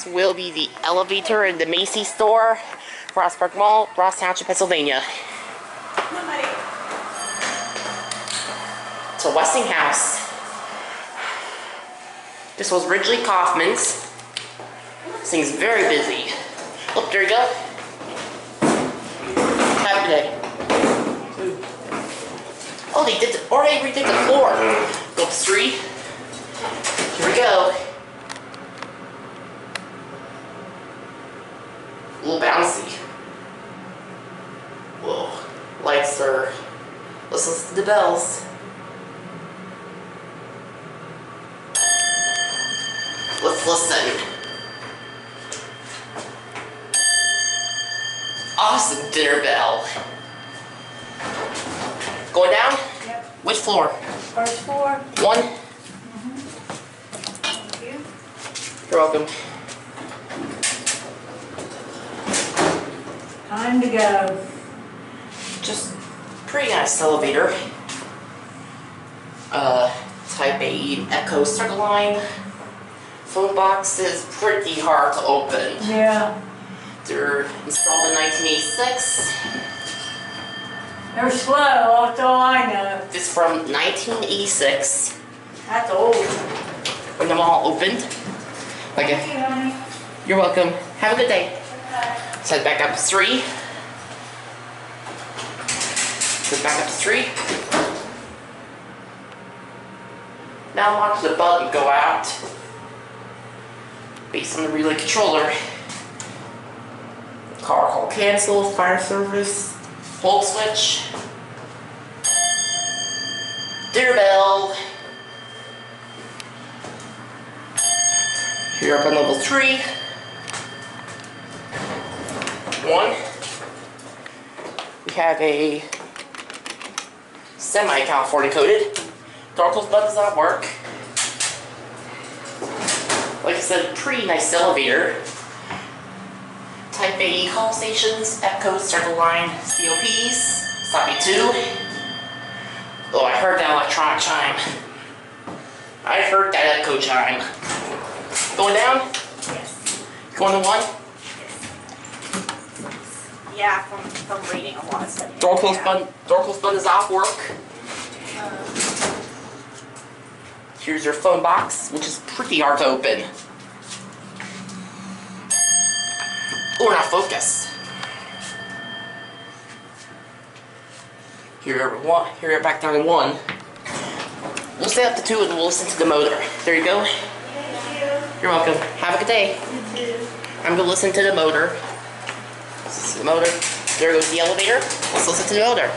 This will be the elevator in the Macy store, Ross Park Mall, Ross Township, Pennsylvania. So Westinghouse. This was originally Kaufmann's. This thing's very busy. Oh, there you go. Have a good day. Oh, they already redid the floor. Go up the street. Here we go. A little bouncy. Whoa. Lights are... Let's listen to the bells. Let's listen. Awesome dinner bell. Going down? Yep. Which floor? First floor. 1? Thank you. You're welcome. Time to go. Just pretty nice elevator. Type A EPCO CircleLine. Phone box is pretty hard to open. Yeah. They're installed in 1986. They're slow, that's all I know. This is from 1986. That's old. When the mall opened. Thank you, honey. You're welcome. Have a good day. Let's head back up to 3. Head back up to 3. Now watch the button go out. Based on the relay controller. Car call cancel, fire service, hold switch, dinner bell. Here up on level 3. 1. We have a semi-California coated. Door close button does not work. Like I said, pretty nice elevator. Type A call stations, EPCO, CircleLine, COPs, stop E2. Oh, I heard that electronic chime. I heard that echo chime. Going down? Yes. Going to 1? Yes. Yeah, from reading a lot of stuff. Door close button does not work. Here's your phone box, which is pretty hard to open. Oh, we're not focused. Here we're back down to 1. We'll stay up to 2 and we'll listen to the motor. There you go. Thank you. You're welcome. Have a good day. You too. I'm gonna listen to the motor. This is the motor. There goes the elevator. Let's listen to the motor.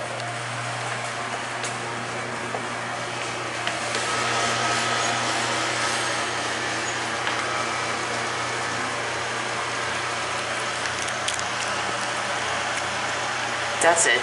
That's it.